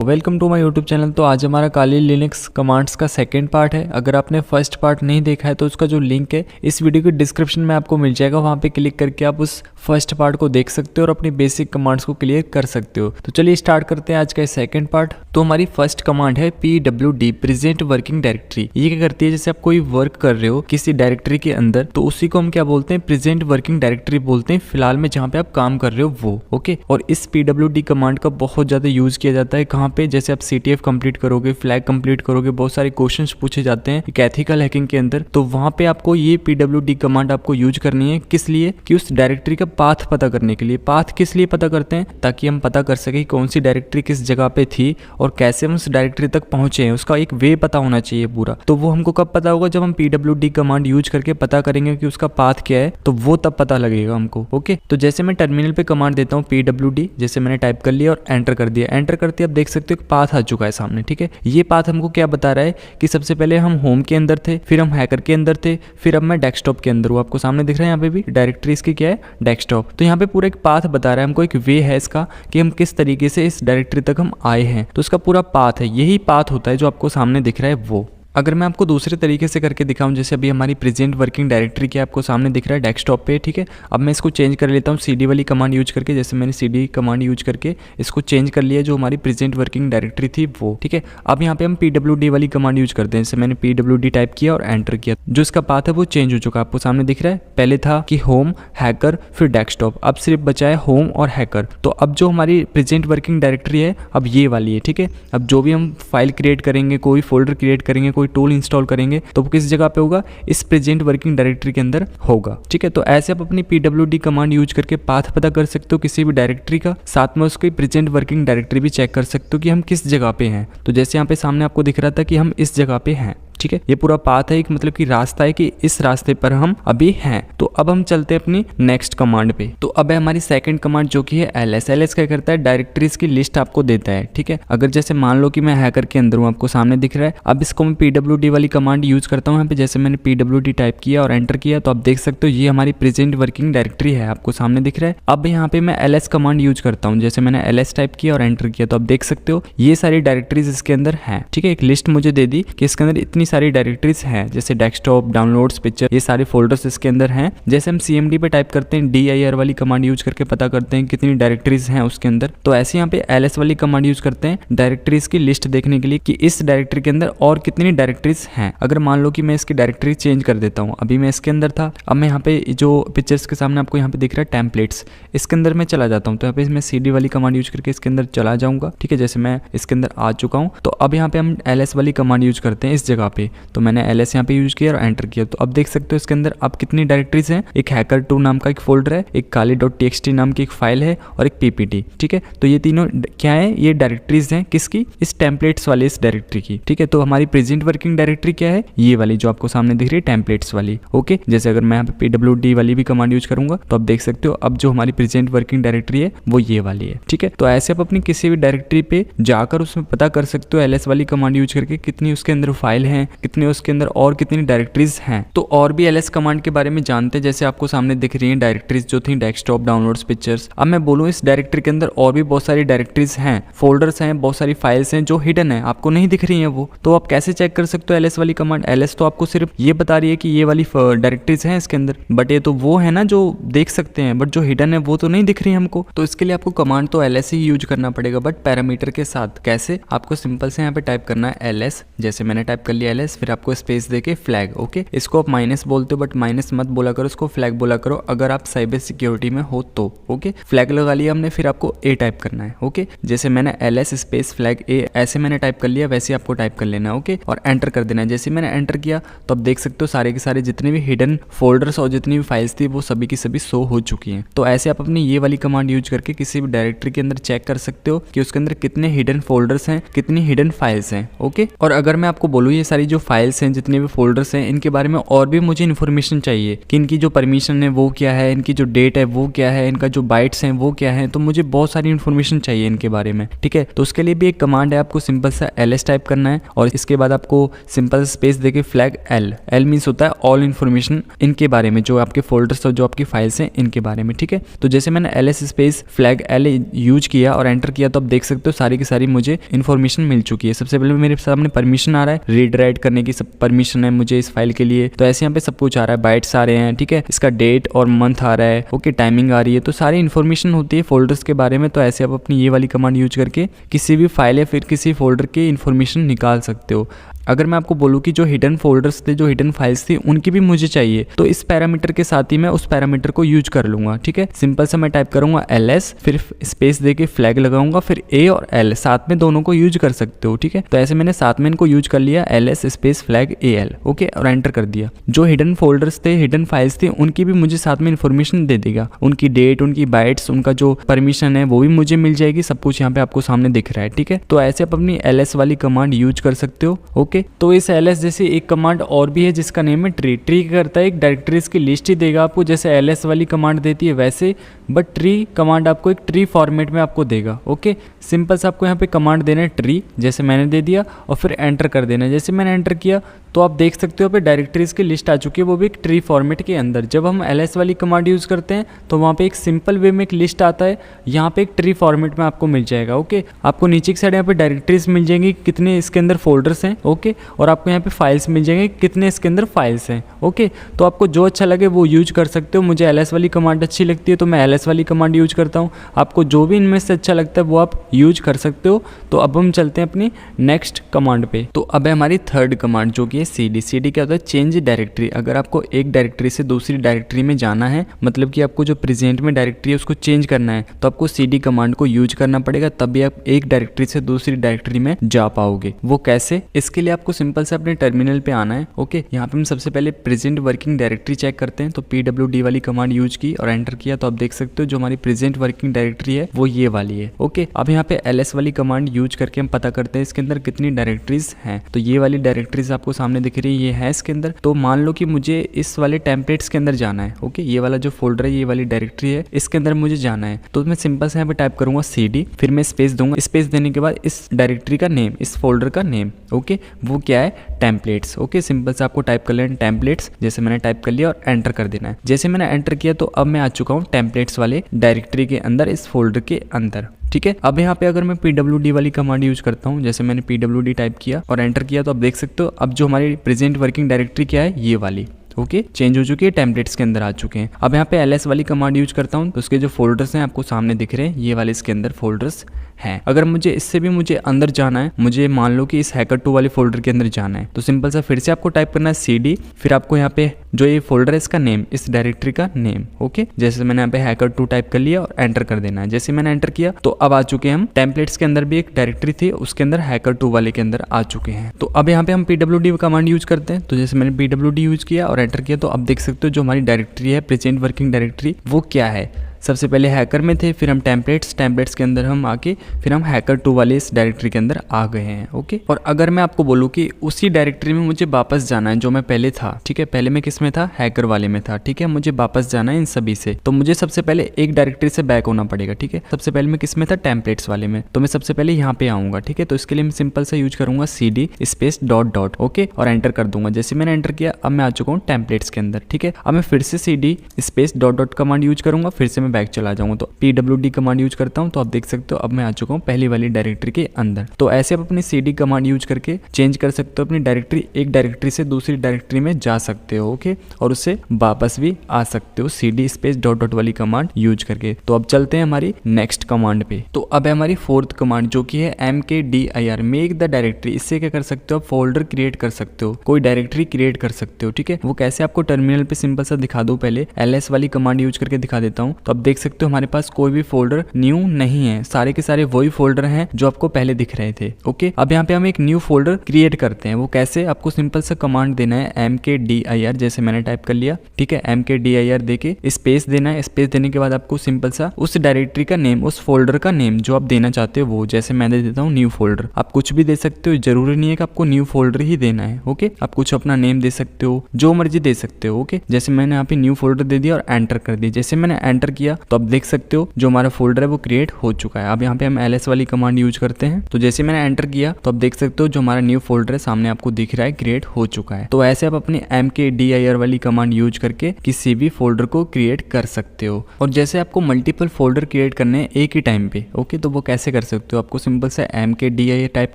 Welcome to my YouTube channel. तो आज हमारा काली लिनक्स कमांड्स का सेकंड पार्ट है। अगर आपने फर्स्ट पार्ट नहीं देखा है तो उसका जो लिंक है इस वीडियो के डिस्क्रिप्शन में आपको मिल जाएगा, वहां पे क्लिक करके आप उस फर्स्ट पार्ट को देख सकते हो और अपनी बेसिक कमांड्स को क्लियर कर सकते हो। तो चलिए स्टार्ट करते हैं आज का सेकंड पार्ट। तो हमारी फर्स्ट कमांड है PWD प्रेजेंट वर्किंग डायरेक्टरी। ये क्या करती है, जैसे आप कोई वर्क कर रहे हो किसी डायरेक्टरी के अंदर तो उसी को हम क्या बोलते हैं, प्रेजेंट वर्किंग डायरेक्टरी बोलते हैं, फिलहाल में जहाँ पे आप काम कर रहे हो वो। ओके, और इस PWD कमांड का बहुत ज्यादा यूज किया जाता है। कहाँ पे, जैसे आप CTF कंप्लीट करोगे, फ्लैग कंप्लीट करोगे, बहुत सारे क्वेश्चंस पूछे जाते हैं एथिकल हैकिंग के अंदर, तो वहां पे आपको ये PWD कमांड आपको यूज करनी है। किस लिए, कि उस डायरेक्टरी का पाथ पता करने के लिए। पाथ किस लिए पता करते हैं, ताकि हम पता कर सके कौन सी डायरेक्टरी किस जगह पे थी और कैसे हम उस डायरेक्टरी तक पहुंचे हैं, उसका एक वे पता होना चाहिए पूरा। तो वो हमको कब पता होगा, जब हम PWD कमांड यूज करके पता करेंगे कि उसका पाथ क्या है, तो वो तब पता लगेगा हमको। ओके, तो जैसे मैं टर्मिनल पे कमांड देता हूँ PWD, जैसे मैंने टाइप कर लिया और एंटर कर दिया। एंटर करते आप देख सकते हो पाथ आ चुका है सामने। ठीक है, ये पाथ हमको क्या बता रहा है कि सबसे पहले हम होम के अंदर थे, फिर हम हैकर के अंदर थे, फिर अब मैं डेस्कटॉप के अंदर हूँ। आपको सामने दिख रहा है यहाँ पे भी डायरेक्टरी इसकी क्या है, डेस्कटॉप। तो यहाँ पे पूरा एक पाथ बता रहा है हमको, एक वे है इसका कि हम किस तरीके से इस डायरेक्टरी तक हम आए हैं। तो इसका पूरा पाथ है, यही पाथ होता है जो आपको सामने दिख रहा है वो। अगर मैं आपको दूसरे तरीके से करके दिखाऊं, जैसे अभी हमारी प्रेजेंट वर्किंग डायरेक्टरी की आपको सामने दिख रहा है डेस्कटॉप पे। ठीक है, अब मैं इसको चेंज कर लेता हूं CD वाली कमांड यूज करके। जैसे मैंने CD कमांड यूज करके इसको चेंज कर लिया, जो हमारी प्रेजेंट वर्किंग डायरेक्टरी थी वो। ठीक है, अब यहाँ पे हम PWD वाली कमांड यूज करते हैं। जैसे मैंने PWD टाइप किया और एंटर किया, जो इसका पाथ है वो चेंज हो चुका है, आपको सामने दिख रहा है। पहले था कि होम, हैकर, फिर डेस्कटॉप, अब सिर्फ बचा है होम और हैकर। तो अब जो हमारी प्रेजेंट वर्किंग डायरेक्टरी है अब ये वाली है। ठीक है, अब जो भी हम फाइल क्रिएट करेंगे, कोई फोल्डर क्रिएट करेंगे, कोई टूल इंस्टॉल करेंगे, तो वो किस जगह पे होगा, इस प्रेजेंट वर्किंग डायरेक्टरी के अंदर होगा। ठीक है, तो ऐसे आप अपनी PWD कमांड यूज करके पाथ पता कर सकते हो किसी भी डायरेक्टरी का, साथ में उसकी प्रेजेंट वर्किंग डायरेक्टरी भी चेक कर सकते हो कि हम किस जगह पे हैं। तो जैसे यहाँ पे सामने आपको दिख रहा था कि हम इस जगह पे हैं। ठीक है, ये पूरा पाथ है, एक मतलब कि रास्ता है कि इस रास्ते पर हम अभी हैं। तो अब हम चलते हैं अपनी नेक्स्ट कमांड पे। तो अब है हमारी सेकंड कमांड जो कि है LS। LS क्या करता है, डायरेक्टरीज की लिस्ट आपको देता है। ठीक है, अगर जैसे मान लो कि मैं हैकर के अंदर हूँ, आपको सामने दिख रहा है। अब इसको मैं PWD वाली कमांड यूज करता हूँ। यहाँ पे जैसे मैंने PWD टाइप किया और एंटर किया, तो आप देख सकते हो ये हमारी प्रेजेंट वर्किंग डायरेक्टरी है, आपको सामने दिख रहा है। अब यहाँ पे मैं LS कमांड यूज करता हूँ। जैसे मैंने LS टाइप किया और एंटर किया, तो आप देख सकते हो ये सारी डायरेक्टरीज इसके अंदर है। ठीक है, एक लिस्ट मुझे दे दी कि इसके अंदर इतनी सारी डायरेक्टरीज हैं, जैसे डेस्कटॉप, डाउनलोड्स, पिक्चर, ये सारे फोल्डर्स इसके अंदर हैं। जैसे हम CMD पे टाइप करते हैं, DIR वाली कमांड यूज करके पता करते हैं कितनी डायरेक्टरीज हैं उसके अंदर, तो ऐसे यहाँ पे LS वाली कमांड यूज करते हैं डायरेक्टरीज की लिस्ट देखने के लिए कि इस डायरेक्टरी के अंदर और कितनी डायरेक्टरीज हैं। अगर मान लो कि मैं इसकी डायरेक्टरी चेंज कर देता हूँ, अभी मैं इसके अंदर था, अब मैं यहाँ पे जो पिक्चर्स के सामने आपको यहाँ पे दिख रहा है टेम्पलेट्स, इसके अंदर मैं चला जाता हूँ। तो यहाँ पे मैं CD वाली कमांड यूज करके इसके अंदर चला जाऊंगा। ठीक है, जैसे मैं इसके अंदर आ चुका हूँ, तो अब यहाँ पे हम LS वाली कमांड यूज करते हैं इस जगह पे। तो मैंने LS यहाँ पे यूज किया और एंटर किया, तो अब देख सकते हो इसके अंदर अब कितनी डायरेक्टरीज हैं। एक हैकर2 नाम का एक फोल्डर है, एक काली.txt नाम की एक फाइल है और एक PPT। ठीक है, तो ये तीनों क्या है, ये डायरेक्टरीज हैं किसकी, इस टेम्पलेट्स वाले इस डायरेक्टरी की। ठीक है, तो हमारी प्रेजेंट वर्किंग डायरेक्टरी क्या है, ये वाली जो आपको सामने दिख रही है टेम्पलेट्स वाली। ओके, जैसे अगर मैं यहाँ पे PWD वाली भी कमांड यूज करूंगा, तो आप देख सकते हो अब जो हमारी प्रेजेंट वर्किंग डायरेक्टरी है वो ये वाली है। ठीक है, तो ऐसे आप अपनी किसी भी डायरेक्टरी पे जाकर उसमें पता कर सकते हो LS वाली कमांड यूज करके कितनी उसके अंदर फाइल है, कितनी उसके अंदर और कितनी डायरेक्टरीज हैं। तो और भी LS कमांड के बारे में जानते हैं। जैसे आपको सामने दिख रही हैं डायरेक्टरीज जो थी डेस्कटॉप, डाउनलोड्स, पिक्चर्स। अब मैं बोलूँ इस डायरेक्टरी के अंदर और भी बहुत सारी डायरेक्टरीज हैं, फोल्डर्स हैं, बहुत सारी फाइल्स हैं जो हिडन है, आपको नहीं दिख रही हैं वो। तो आप कैसे चेक कर सकते हो LS वाली कमांड। LS तो आपको सिर्फ ये बता रही है कि ये वाली डायरेक्टरीज हैं इसके अंदर, बट ये तो वो है ना जो देख सकते हैं, बट जो हिडन है वो तो नहीं दिख रही हमको। तो इसके लिए आपको कमांड तो LS ही यूज करना पड़ेगा, बट पैरामीटर के साथ। कैसे, आपको सिंपल से यहाँ पे टाइप करना है LS, जैसे मैंने टाइप कर लिया LS, फिर आपको स्पेस देके फ्लैग। ओके, इसको आप माइनस बोलते हो, बट माइनस मत बोला करो, उसको फ्लैग बोला करो अगर आप साइबर सिक्योरिटी में हो तो। ओके, फ्लैग लगा लिया हमने, फिर आपको A टाइप करना है। ओके, जैसे मैंने LS स्पेस फ्लैग A ऐसे मैंने टाइप कर लिया, वैसे आपको टाइप कर लेना है। ओके, और एंटर कर देना है। जैसे मैंने एंटर किया तो आप देख सकते हो सारे के सारे जितने भी हिडन फोल्डर्स और जितनी भी फाइल्स थी वो सभी की सभी शो हो चुकी हैं। तो ऐसे आप अपनी ये वाली कमांड यूज करके किसी भी डायरेक्टरी के अंदर चेक कर सकते हो कि उसके अंदर कितने हिडन फोल्डर्स हैं, कितनी हिडन फाइल्स हैं। ओके, और अगर मैं आपको बोलूँ ये सारी सारी जो फाइल्स हैं, जितने भी फोल्डर्स हैं, इनके बारे में और भी मुझे इन्फॉर्मेशन चाहिए कि इनकी जो परमिशन है वो क्या है, इनकी जो डेट है वो क्या है, इनका जो बाइट्स हैं वो क्या है, तो मुझे बहुत सारी इन्फॉर्मेशन चाहिए इनके बारे में, ठीक है। तो उसके लिए भी एक कमांड है, आपको सिंपल सा ls टाइप करना है और इसके बाद आपको सिंपल स्पेस देके फ्लैग l मीन्स होता है ऑल इन्फॉर्मेशन इनके बारे में, जो आपके फोल्डर्स और जो आपकी फाइल्स हैं इनके बारे में, ठीक है। तो जैसे मैंने ls space flag l use किया और एंटर किया तो आप देख सकते हो सारी की सारी मुझे इन्फॉर्मेशन मिल चुकी है। सबसे पहले मेरे सामने परमिशन आ रहा है, रीड राइट करने की सब परमिशन है मुझे इस फाइल के लिए, तो ऐसे यहाँ पे सब कुछ आ रहा है, बाइट्स आ रहे हैं, ठीक है, इसका डेट और मंथ आ रहा है, ओके, टाइमिंग आ रही है, तो सारी इन्फॉर्मेशन होती है फोल्डर्स के बारे में। तो ऐसे आप अपनी ये वाली कमांड यूज करके किसी भी फाइल या फिर किसी फोल्डर की इन्फॉर्मेशन निकाल सकते हो। अगर मैं आपको बोलूँ कि जो हिडन फोल्डर्स थे, जो हिडन फाइल्स थी, उनकी भी मुझे चाहिए, तो इस पैरामीटर के साथ ही मैं उस पैरामीटर को यूज कर लूंगा, ठीक है। सिंपल सा मैं टाइप करूंगा ls, फिर स्पेस देके फ्लैग लगाऊंगा, फिर a और l साथ में दोनों को यूज कर सकते हो, ठीक है। तो ऐसे मैंने साथ में इनको यूज कर लिया, ls space flag al, okay, और एंटर कर दिया। जो हिडन फोल्डर्स थे, हिडन फाइल्स थी, उनकी भी मुझे साथ में इन्फॉर्मेशन दे देगा, उनकी डेट, उनकी बाइट्स, उनका जो परमिशन है वो भी मुझे मिल जाएगी, सब कुछ यहाँ पे आपको सामने दिख रहा है, ठीक है। तो ऐसे आप अपनी ls वाली कमांड यूज कर सकते हो, ओके। तो इस ls जैसे एक कमांड और भी है जिसका नेम है ट्री। ट्री करता है एक डायरेक्टरीज की लिस्ट ही देगा आपको, जैसे ls वाली कमांड देती है वैसे, बट ट्री कमांड आपको एक ट्री फॉर्मेट में आपको देगा, ओके। सिंपल से आपको यहाँ पे कमांड देना है ट्री, जैसे मैंने दे दिया, और फिर एंटर कर देना है। जैसे मैंने एंटर किया तो आप देख सकते हो पे डायरेक्टरीज की लिस्ट आ चुकी है, वो भी एक ट्री फॉर्मेट के अंदर। जब हम ls वाली कमांड यूज़ करते हैं तो वहाँ पे एक सिंपल वे में एक लिस्ट आता है, यहाँ पे एक ट्री फॉर्मेट में आपको मिल जाएगा, ओके। आपको नीचे की साइड यहाँ पे डायरेक्टरीज मिल जाएंगी, कितने इसके अंदर फोल्डर्स हैं, ओके, और आपको यहाँ पे फाइल्स मिल जाएंगे, कितने इसके अंदर फाइल्स हैं, ओके। तो आपको जो अच्छा लगे वो यूज कर सकते हो। मुझे ls वाली कमांड अच्छी लगती है तो मैं ls वाली कमांड यूज करता हूँ, आपको जो भी इनमें से अच्छा लगता है वो आप यूज कर सकते हो। तो अब हम चलते हैं अपनी नेक्स्ट कमांड पे। तो अब है हमारी थर्ड कमांड जो कि है cd। cd क्या होता है? Change directory. अगर आपको एक डायरेक्टरी से दूसरी डायरेक्टरी में जाना है, मतलब कि आपको जो प्रेजेंट में डायरेक्टरी है उसको चेंज करना है, तो आपको cd कमांड को यूज करना पड़ेगा, तभी आप एक डायरेक्टरी से दूसरी डायरेक्टरी में जा पाओगे। वो कैसे? इसके लिए आपको सिंपल से अपने टर्मिनल पे आना है, ओके। यहाँ पे हम सबसे पहले प्रेजेंट वर्किंग डायरेक्टरी चेक करते हैं, तो pwd वाली कमांड यूज की और एंटर किया तो आप देख सकते हो जो हमारी प्रेजेंट वर्किंग डायरेक्टरी है वो ये वाली है, ओके। अब यहाँ पे ls वाली कमांड यूज करके हम पता करते हैं इसके अंदर कितनी डायरेक्टरीज हैं। तो ये वाली डायरेक्टरीज आपको सामने दिख रही है, ये है इसके अंदर। तो मान लो कि मुझे इस वाले टेम्पलेट्स के अंदर जाना है, ओके, ये वाला जो फोल्डर है, ये वाली डायरेक्टरी है, इसके अंदर मुझे जाना है। तो मैं सिंपल से यहाँ पे टाइप करूंगा cd, फिर मैं स्पेस दूंगा, स्पेस देने के बाद इस डायरेक्टरी का नेम, इस फोल्डर का नेम, ओके, वो क्या है? Templates, okay. सिंपल से आपको टाइप कर लेना टेम्पलेट्स, जैसे मैंने टाइप कर लिया और एंटर कर देना है। जैसे मैंने एंटर किया तो अब मैं आ चुका हूँ टेम्पलेट्स वाले डायरेक्टरी के अंदर, इस फोल्डर के अंदर, ठीक है। अब यहाँ पे अगर मैं pwd वाली कमांड यूज करता हूँ, जैसे मैंने pwd टाइप किया और एंटर किया तो आप देख सकते हो अब जो हमारी प्रेजेंट वर्किंग डायरेक्टरी क्या है, ये वाली, ओके, चेंज हो चुकी है, टेम्पलेट्स के अंदर आ चुके हैं। अब यहाँ पे ls वाली कमांड यूज करता हूँ तो उसके जो फोल्डर्स हैं आपको सामने दिख रहे हैं, ये वाले इसके अंदर फोल्डर्स हैं। अगर मुझे इससे भी मुझे अंदर जाना है, मुझे मान लो कि इस hacker2 वाले फोल्डर के अंदर जाना है, तो सिंपल सा फिर से आपको टाइप करना है cd, फिर आपको यहाँ पे जो ये फोल्डर है इसका नेम, इस डायरेक्टरी का नेम, ओके। जैसे मैंने यहाँ पे hacker2 टाइप कर लिया और एंटर कर देना है। जैसे मैंने एंटर किया तो अब आ चुके हैं हम टेम्पलेट्स के अंदर भी एक डायरेक्टरी थी, उसके अंदर hacker2 वाले के अंदर आ चुके हैं। तो अब यहाँ पे हम pwd कमांड यूज करते हैं, तो जैसे मैंने pwd यूज किया और एंटर किया तो अब देख सकते हो जो हमारी डायरेक्टरी है प्रेजेंट वर्किंग डायरेक्टरी वो क्या है। सबसे पहले हैकर में थे, फिर हम टेम्पलेट्स के अंदर हम आके फिर हम hacker2 वाले इस डायरेक्टरी के अंदर आ गए हैं, ओके। और अगर मैं आपको बोलूँ कि उसी डायरेक्टरी में मुझे वापस जाना है जो मैं पहले था, ठीक है, पहले मैं किस में था? हैकर वाले में था, ठीक है, मुझे वापस जाना है इन सभी से, तो मुझे सबसे पहले एक डायरेक्टरी से बैक होना पड़ेगा, ठीक है। सबसे पहले मैं किस में था? टेम्पलेट्स वाले में, तो मैं सबसे पहले यहाँ पे आऊंगा, ठीक है। तो इसके लिए मैं सिंपल सा यूज करूंगा cd स्पेस डॉट, ओके, और एंटर कर दूंगा। जैसे मैंने एंटर किया अब मैं आ चुका हूँ टेम्पलेट्स के अंदर, ठीक है। अब मैं फिर से cd space dot command use करूंगा, फिर से मैं बैक चला जाऊंगा, तो pwd कमांड यूज करता हूं तो आप देख सकते हो अब मैं आ चुका हूं पहली वाली डायरेक्टरी के अंदर। तो ऐसे आप अपनी cd कमांड यूज करके चेंज कर सकते हो अपनी डायरेक्टरी, एक डायरेक्टरी से दूसरी डायरेक्टरी में जा सकते हो, ओके, और उससे वापस भी आ सकते हो cd स्पेस डॉट वाली कमांड यूज करके। तो अब चलते हैं हमारी नेक्स्ट कमांड पे। तो अब है हमारी फोर्थ कमांड जो कि है mkdir, मेक द डायरेक्टरी। इससे क्या कर सकते हो? आप फोल्डर क्रिएट कर सकते हो, कोई डायरेक्टरी क्रिएट कर सकते हो, ठीक है। वो कैसे आपको टर्मिनल पे सिंपल सा दिखा दो, पहले ls वाली कमांड यूज करके दिखा देता हूँ। तो आप अब देख सकते हो हमारे पास कोई भी फोल्डर न्यू नहीं है, सारे के सारे वही फोल्डर हैं जो आपको पहले दिख रहे थे। ओके, अब यहाँ पे हम एक न्यू फोल्डर क्रिएट करते हैं। वो कैसे, आपको सिंपल सा कमांड देना है mkdir, जैसे मैंने टाइप कर लिया, ठीक है। mkdir देके स्पेस देना है। स्पेस देने के बाद आपको सिंपल सा उस डायरेक्टरी का नेम, उस फोल्डर का नेम जो आप देना चाहते हो वो, जैसे मैं दे देता हूँ न्यू फोल्डर। आप कुछ भी दे सकते हो, जरूरी नहीं है कि आपको न्यू फोल्डर ही देना है। ओके, आप कुछ अपना नेम दे सकते हो, जो मर्जी दे सकते हो। ओके, जैसे मैंने यहाँ पे न्यू फोल्डर दे दिया और एंटर कर दिया। जैसे मैंने एंटर किया तो आप देख सकते हो जो हमारा फोल्डर है वो क्रिएट हो चुका है। अब यहाँ पे हम ls वाली कमांड यूज करते हैं। तो जैसे मैंने एंटर किया तो आप देख सकते हो जो हमारा न्यू फोल्डर है सामने आपको दिख रहा है, क्रिएट हो चुका है। तो ऐसे आप अपनी mkdir वाली कमांड यूज करके किसी भी फोल्डर को क्रिएट कर सकते हो। और जैसे आपको मल्टीपल फोल्डर क्रिएट करने हैं एक ही टाइम पे, ओके, तो वो कैसे कर सकते हो। आपको सिंपल से mkdir टाइप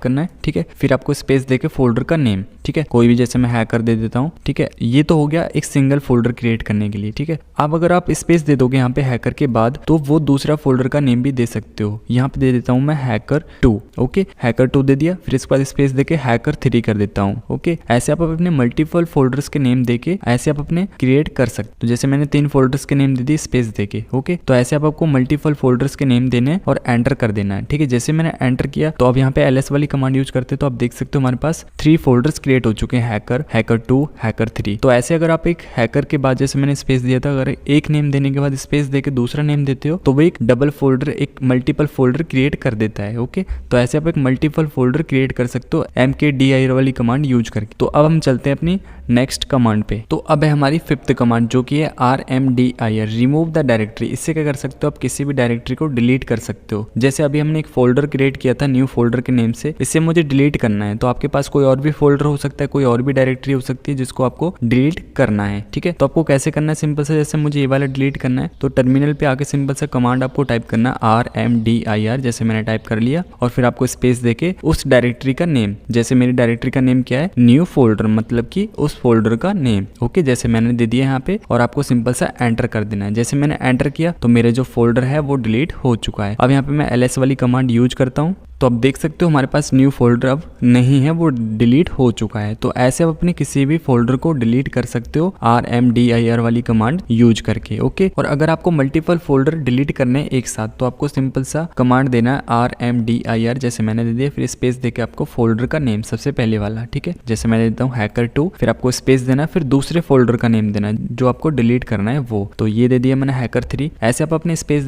करना है, ठीक है। फिर आपको स्पेस देके फोल्डर का नेम, ठीक है, कोई भी, जैसे मैं हैकर दे देता हूँ, ठीक है। ये तो हो गया एक सिंगल फोल्डर क्रिएट करने के लिए, ठीक है। अब अगर आप स्पेस दे दोगे यहाँ पे हैकर के बाद, तो वो दूसरा फोल्डर का नेम भी दे सकते हो। यहाँ पे दे देता हूँ मैं hacker2, ओके, hacker2 दे दिया। फिर इसके बाद स्पेस देके hacker3 कर देता हूँ। ओके, ऐसे आप अपने मल्टीपल फोल्डर्स के नेम देके ऐसे आप अपने क्रिएट कर सकते हो। तो जैसे मैंने 3 फोल्डर्स के नेम दे दिए स्पेस देके, ओके। तो ऐसे आपको मल्टीपल फोल्डर्स के नेम देने हैं और एंटर कर देना है, ठीक है। जैसे मैंने एंटर किया तो अब यहाँ पे ls वाली कमांड यूज करते तो आप देख सकते हो हमारे पास 3 फोल्डर्स क्रिएट हो चुके हैं, हैकर, hacker2, hacker3। तो ऐसे अगर आप एक हैकर के बाद, जैसे मैंने स्पेस दिया था, अगर एक नेम देने के बाद स्पेस देके दूसरा नेम देते हो तो वो एक डबल फोल्डर, एक मल्टीपल फोल्डर क्रिएट कर देता है। ओके, तो ऐसे आप एक मल्टीपल फोल्डर क्रिएट कर सकते हो mkdir वाली कमांड यूज करके। तो अब हम चलते हैं अपनी नेक्स्ट कमांड पे। तो अब है हमारी 5th कमांड जो कि है rmdir, रिमूव द डायरेक्टरी। इससे क्या कर सकते हो, आप किसी भी डायरेक्टरी को डिलीट कर सकते हो। जैसे अभी हमने एक फोल्डर क्रिएट किया था न्यू फोल्डर के नेम से, इससे मुझे डिलीट करना है। तो आपके पास कोई और भी फोल्डर हो सकता है, कोई और भी डायरेक्टरी हो सकती है जिसको आपको डिलीट करना है, ठीक है। तो आपको कैसे करना है, सिंपल से, जैसे मुझे ये वाला डिलीट करना है तो टर्मिनल पे आके सिंपल सा कमांड आपको टाइप करना है rmdir, जैसे मैंने टाइप कर लिया। और फिर आपको स्पेस देके उस डायरेक्टरी का नेम, जैसे मेरी डायरेक्टरी का नेम क्या है, न्यू फोल्डर, मतलब कि उस फोल्डर का नेम, ओके, जैसे मैंने दे दिया यहाँ पे। और आपको सिंपल सा एंटर कर देना है। जैसे मैंने एंटर किया तो मेरे जो फोल्डर है वो डिलीट हो चुका है। अब यहाँ पे मैं ls वाली कमांड यूज करता हूँ तो अब देख सकते हो हमारे पास न्यू फोल्डर अब नहीं है, वो डिलीट हो चुका है। तो ऐसे आप अपने किसी भी फोल्डर को डिलीट कर सकते हो rmdir वाली कमांड यूज करके, ओके। और अगर आपको मल्टीपल फोल्डर डिलीट करने हैं एक साथ तो आपको सिंपल सा कमांड देना है rmdir, जैसे मैंने दे दिया। फिर स्पेस देके आपको फोल्डर का नेम सबसे पहले वाला, ठीक है, जैसे मैं देता हूँ hacker2। फिर आपको स्पेस देना, फिर दूसरे फोल्डर का नेम देना जो आपको डिलीट करना है वो। तो ये दे दिया मैंने hacker3। ऐसे आप अपने स्पेस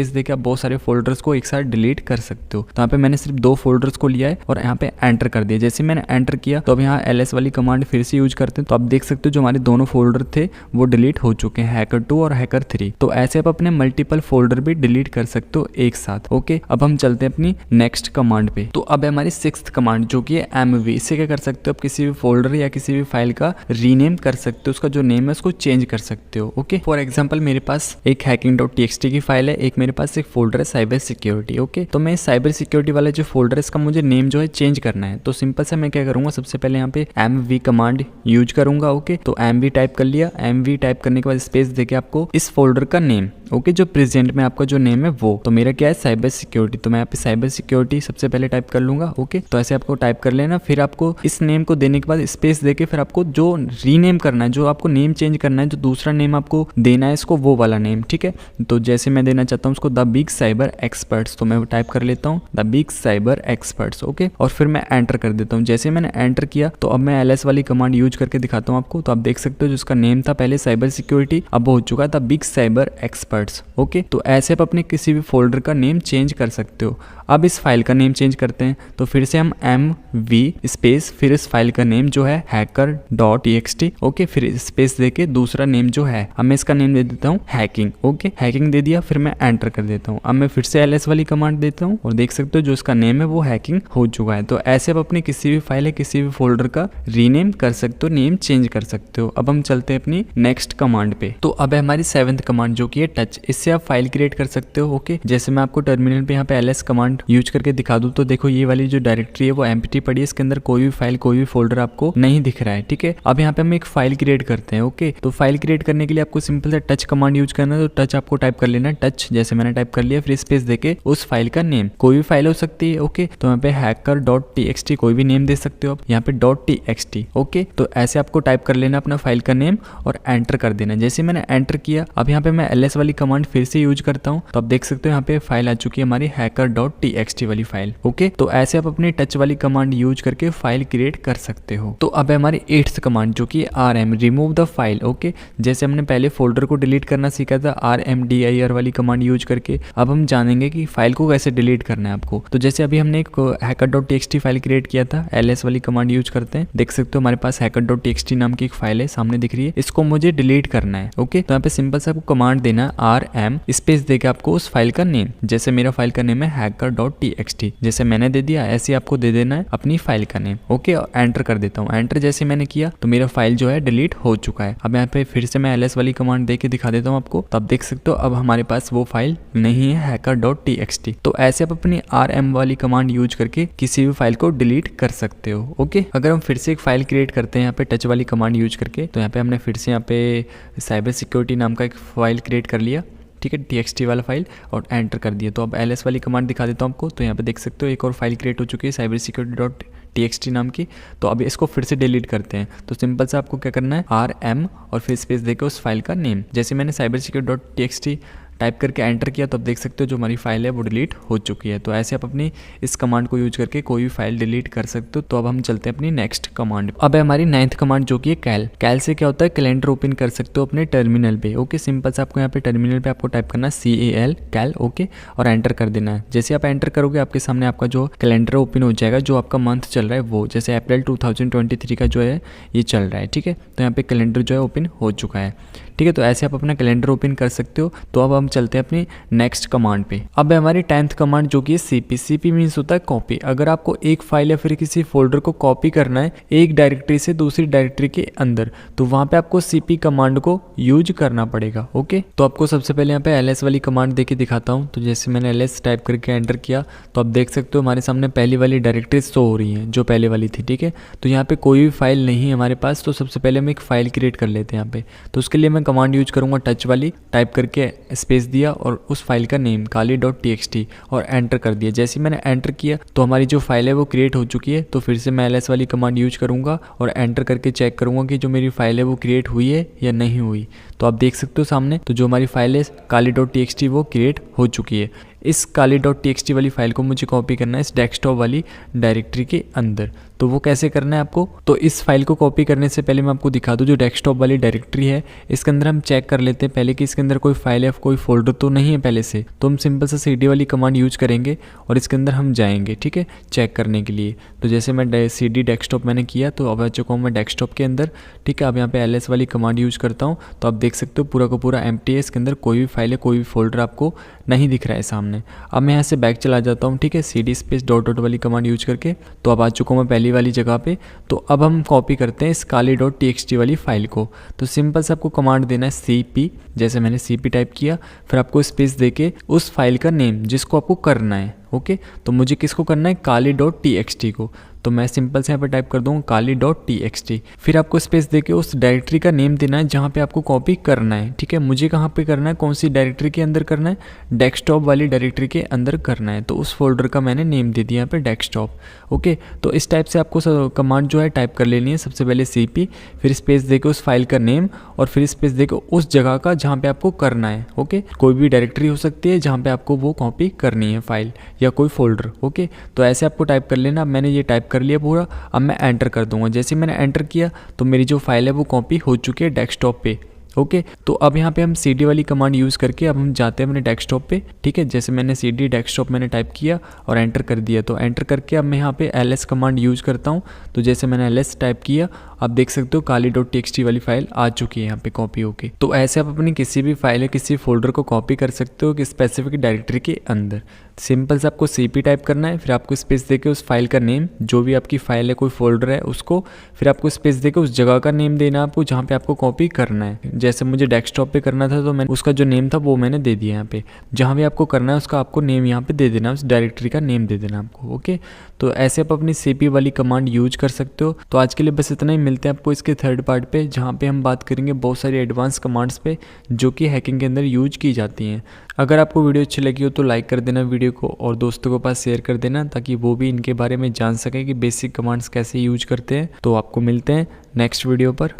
देके आप बहुत सारे फोल्डर्स को एक साथ डिलीट कर सकते हो। तो यहाँ पे मैंने सिर्फ 2 फोल्डर्स को लिया है और यहाँ पे एंटर कर दिया। जैसे मैंने एंटर किया तो अब यहाँ ls वाली कमांड फिर से यूज करते हैं। तो आप देख सकते हो जो हमारे दोनों फोल्डर थे वो डिलीट हो चुके हैं, hacker2 और hacker3। तो ऐसे आप अपने मल्टीपल फोल्डर भी डिलीट कर सकते हो एक साथ, ओके। अब हम चलते हैं अपनी नेक्स्ट कमांड पे। तो अब है हमारी 6th कमांड जो कि है mv। इससे क्या कर सकते हो, आप किसी भी फोल्डर या किसी भी फाइल का रीनेम कर सकते हो, उसका जो नेम है उसको चेंज कर सकते हो, ओके। फॉर एग्जाम्पल मेरे पास एक hacking.txt की फाइल है, एक मेरे पास एक फोल्डर है साइबर सिक्योरिटी, ओके। तो मैं साइबर सिक्योरिटी वाला जो फोल्डर है इसका मुझे नेम जो है चेंज करना है। तो सिंपल से मैं क्या करूंगा, सबसे पहले यहाँ पे mv कमांड यूज करूंगा, ओके। तो mv टाइप कर लिया। mv टाइप करने के बाद स्पेस देके आपको इस फोल्डर का नेम, ओके, जो प्रेजेंट में आपका जो नेम है वो, तो मेरा क्या है साइबर सिक्योरिटी। तो मैं यहाँ पे साइबर सिक्योरिटी सबसे पहले टाइप कर लूंगा, ओके। तो ऐसे आपको टाइप कर लेना। फिर आपको इस नेम को देने के बाद स्पेस देके फिर आपको जो रीनेम करना है, जो आपको नेम चेंज करना है, जो दूसरा नेम आपको देना है इसको, वो वाला नेम, ठीक है। तो जैसे मैं देना चाहता हूँ उसको द बिग साइबर एक्सपर्ट्स, तो मैं टाइप कर लेता हूँ the big cyber experts, okay. और फिर मैं एंटर कर देता हूँ। जैसे मैंने एंटर किया तो अब मैं ls वाली कमांड यूज करके दिखाता हूँ आपको। तो आप देख सकते हो जिसका नेम था पहले साइबर सिक्योरिटी, अब हो चुका था बिग साइबर एक्सपर्ट्स, ओके। तो ऐसे आप अपने किसी भी फोल्डर का नेम चेंज कर सकते हो। अब इस फाइल का नेम चेंज करते हैं। तो फिर से हम mv स्पेस फिर इस फाइल का नेम जो है hacker.txt, ओके। फिर स्पेस देके दूसरा नेम जो है, अब मैं इसका नेम दे देता हूँ हैकिंग, ओके। हैकिंग दे दिया। फिर मैं एंटर कर देता हूँ। अब मैं फिर से ls वाली कमांड देता हूँ और देख सकते हो जो इसका नेम है वो हैकिंग हो चुका है। तो ऐसे आप अपनी किसी भी फाइल है, किसी भी फोल्डर का रीनेम कर सकते हो, नेम चेंज कर सकते हो। अब हम चलते हैं अपनी नेक्स्ट कमांड पे। तो अब है हमारी 7th कमांड जो कि है टच। इससे आप फाइल क्रिएट कर सकते हो, ओके। जैसे मैं आपको टर्मिनल पे यहाँ पे ls कमांड कमांड यूज करके दिखा दूं तो देखो ये वाली जो डायरेक्टरी है वो एम्प्टी पड़ी है, इसके अंदर कोई भी फाइल कोई भी फोल्डर आपको नहीं दिख रहा है। ठीक है, अब यहाँ पे हम एक फाइल क्रिएट करते हैं। ओके, तो फाइल क्रिएट करने के लिए आपको सिंपल सा टच कमांड यूज करना है। तो टच आपको टाइप कर लेना है, टच जैसे मैंने टाइप कर लिया, फिर स्पेस देके उस फाइल का नेम, कोई भी फाइल हो सकती है। ओके, तो यहाँ पे hacker.txt कोई भी नेम दे सकते हो आप, यहाँ पे .txt। ओके, तो ऐसे आपको टाइप कर लेना अपना फाइल का नेम और एंटर कर देना। जैसे मैंने एंटर किया, अब यहाँ पे मैं ls वाली कमांड फिर से यूज करता हूँ, तो आप देख सकते हो यहाँ पे फाइल आ चुकी है हमारी hacker.txt वाली फाइल। ओके, तो ऐसे आप अपनी टच वाली कमांड यूज करके फाइल क्रिएट कर सकते हो। तो अब है हमारी 8th कमांड जो कि rm remove the file. Okay, जैसे हमने पहले फोल्डर को डिलीट करना सीखा था rmdir वाली कमांड यूज करके, अब हम जानेंगे कि फाइल को कैसे डिलीट करना है आपको। तो जैसे अभी हमने एक hacker.txt फाइल क्रिएट किया था, ls वाली कमांड यूज करते हैं। देख सकते हो हमारे पास hacker.txt नाम की एक फाइल है, सामने दिख रही है, इसको मुझे डिलीट करना है। ओके, तो यहाँ पे सिंपल सा आपको कमांड देना rm स्पेस देके आपको उस फाइल का नेम, जैसे मेरा फाइल का नेम है hacker.txt, जैसे मैंने दे दिया ऐसे आपको दे देना है अपनी फाइल का नेम। ओके, और एंटर कर देता हूँ। एंटर जैसे मैंने किया तो मेरा फाइल जो है डिलीट हो चुका है। अब यहाँ पे फिर से मैं ls वाली कमांड दे के दिखा देता हूँ आपको, तो आप देख सकते हो अब हमारे पास वो फाइल नहीं है hacker.txt। तो ऐसे आप अपनी rm वाली कमांड यूज करके किसी भी फाइल को डिलीट कर सकते हो। ओके, अगर हम फिर से एक फाइल क्रिएट करते हैं यहाँ पे टच वाली कमांड यूज करके, तो यहाँ पे हमने फिर से यहाँ पे साइबर सिक्योरिटी नाम का एक फाइल क्रिएट कर लिया। ठीक है, txt वाला फाइल, और एंटर कर दिया। तो अब ls वाली कमांड दिखा देता हूँ आपको, तो यहाँ पे देख सकते हो एक और फाइल क्रिएट हो चुकी है साइबर सिक्योरिटी.txt नाम की। तो अब इसको फिर से डिलीट करते हैं। तो सिंपल से आपको क्या करना है, rm और फिर स्पेस देकर उस फाइल का नेम, जैसे मैंने साइबर सिक्योरिटी.txt टाइप करके एंटर किया, तो अब देख सकते हो जो हमारी फाइल है वो डिलीट हो चुकी है। तो ऐसे आप अपनी इस कमांड को यूज करके कोई भी फाइल डिलीट कर सकते हो। तो अब हम चलते हैं अपनी नेक्स्ट कमांड। अब है हमारी 9th कमांड जो कि है कैल। कैल से क्या होता है, कैलेंडर ओपन कर सकते हो अपने टर्मिनल पे। ओके, सिंपल से आपको यहाँ पे टर्मिनल पे आपको टाइप करना है कैल। ओके, और एंटर कर देना है। जैसे आप एंटर करोगे आपके सामने आपका जो कैलेंडर ओपन हो जाएगा, जो आपका मंथ चल रहा है वो, जैसे अप्रैल 2023 का जो है ये चल रहा है। ठीक है, तो यहाँ पे कैलेंडर जो है ओपन हो चुका है। ठीक है, तो ऐसे आप अपना कैलेंडर ओपन कर सकते हो। तो अब हम चलते हैं अपनी नेक्स्ट कमांड पे। अब है हमारी 10th कमांड जो कि है cp। cp मीन्स होता है कॉपी। अगर आपको एक फाइल या फिर किसी फोल्डर को कॉपी करना है एक डायरेक्टरी से दूसरी डायरेक्टरी के अंदर, तो वहां पे आपको cp कमांड को यूज करना पड़ेगा। ओके, तो आपको सबसे पहले यहाँ पे ls वाली कमांड देके दिखाता हूँ। तो जैसे मैंने ls टाइप करके एंटर किया, तो आप देख सकते हो हमारे सामने पहली वाली डायरेक्टरी शो हो रही है जो पहले वाली थी। ठीक है, तो यहाँ पे कोई भी फाइल नहीं है हमारे पास। तो सबसे पहले हम एक फाइल क्रिएट कर लेते हैं यहाँ पे। तो उसके लिए मैं कमांड यूज करूंगा टच वाली, टाइप करके स्पेस दिया और उस फाइल का नेम kali.txt और एंटर कर दिया। जैसे मैंने एंटर किया तो हमारी जो फाइल है वो क्रिएट हो चुकी है। तो फिर से मैं ls वाली कमांड यूज करूंगा और एंटर करके चेक करूंगा कि जो मेरी फाइल है वो क्रिएट हुई है या नहीं हुई। तो आप देख सकते हो सामने, तो जो हमारी फाइल है kali.txt वो क्रिएट हो चुकी है। इस kali.txt वाली फाइल को मुझे कॉपी करना है इस डेस्कटॉप वाली डायरेक्टरी के अंदर। तो वो कैसे करना है आपको, तो इस फाइल को कॉपी करने से पहले मैं आपको दिखा दूं, जो डेस्कटॉप वाली डायरेक्टरी है इसके अंदर हम चेक कर लेते हैं पहले कि इसके अंदर कोई फाइल या कोई फोल्डर तो नहीं है पहले से। तो हम सिंपल सा cd वाली कमांड यूज करेंगे और इसके अंदर हम जाएंगे। ठीक है, चेक करने के लिए। तो जैसे मैं cd डेस्कटॉप मैंने किया, तो अब आ चुका हूँ मैं डेस्कटॉप के अंदर। ठीक है, अब यहाँ पे ls वाली कमांड यूज करता हूँ। तो आप देख सकते हो पूरा का पूरा एम्प्टी है, इसके अंदर कोई भी फाइल है कोई भी फोल्डर आपको नहीं दिख रहा है सामने। अब मैं यहाँ से बैक चला जाता हूँ। ठीक है, cd स्पेस डॉट वाली कमांड यूज करके। तो अब आ चुका हूँ मैं पहली वाली जगह पे। तो अब हम कॉपी करते हैं इस kali.txt वाली फाइल को। तो सिंपल से आपको कमांड देना है cp, जैसे मैंने cp टाइप किया, फिर आपको स्पेस देके उस फाइल का नेम जिसको आपको करना है। ओके, तो मुझे किसको करना है, kali.txt को। तो मैं सिंपल से यहाँ पे टाइप कर दूँगा kali.txt। फिर आपको स्पेस देके उस डायरेक्टरी का नेम देना है जहाँ पे आपको कॉपी करना है। ठीक है, मुझे कहाँ पे करना है, कौन सी डायरेक्टरी के अंदर करना है, डेस्कटॉप वाली डायरेक्टरी के अंदर करना है। तो उस फोल्डर का मैंने नेम दे दिया यहाँ पे डेस्कटॉप। ओके, तो इस टाइप से आपको कमांड जो है टाइप कर लेनी है। सबसे पहले cp, फिर स्पेस देके उस फाइल का नेम और फिर स्पेस देके उस जगह का जहाँ पे आपको करना है। ओके, कोई भी डायरेक्टरी हो सकती है जहाँ पे आपको वो कॉपी करनी है फाइल या कोई फोल्डर। ओके, तो ऐसे आपको टाइप कर लेना। मैंने ये टाइप कर लिया पूरा। अब मैं एंटर कर दूंगा। जैसे मैंने एंटर किया तो मेरी जो फाइल है वो कॉपी हो चुकी है डेस्कटॉप पे। ओके, तो अब यहाँ पे हम cd वाली कमांड यूज़ करके अब हम जाते हैं अपने डेस्कटॉप पे। ठीक है, जैसे मैंने cd डेस्कटॉप मैंने टाइप किया और एंटर कर दिया। तो एंटर करके अब मैं यहाँ पे ls कमांड यूज़ करता हूँ। तो जैसे मैंने ls टाइप किया आप देख सकते हो kali.txt वाली फाइल आ चुकी है यहाँ पे कॉपी होके। तो ऐसे आप अपनी किसी भी फाइल या किसी फोल्डर को कॉपी कर सकते हो कि स्पेसिफिक डायरेक्टरी के अंदर। सिंपल से आपको cp टाइप करना है, फिर आपको स्पेस देके उस फाइल का नेम, जो भी आपकी फाइल है कोई फोल्डर है उसको, फिर आपको स्पेस देके उस जगह का नेम देना आपको जहाँ पे आपको कॉपी करना है। जैसे मुझे डेस्कटॉप पे करना था तो मैंने उसका जो नेम था वो मैंने दे दिया यहाँ पे। जहाँ भी आपको करना है उसका आपको नेम यहाँ पे दे देना, उस डायरेक्टरी का नेम दे देना आपको। ओके, तो ऐसे आप अपनी cp वाली कमांड यूज कर सकते हो। तो आज के लिए बस इतना ही, मिलते हैं आपको इसके थर्ड पार्ट पे, जहाँ पे हम बात करेंगे बहुत सारी एडवांस कमांड्स पे जो कि हैकिंग के अंदर यूज की जाती हैं। अगर आपको वीडियो अच्छी लगी हो तो लाइक कर देना वीडियो को और दोस्तों के पास शेयर कर देना, ताकि वो भी इनके बारे में जान सके कि बेसिक कमांड्स कैसे यूज करते हैं। तो आपको मिलते हैं नेक्स्ट वीडियो पर।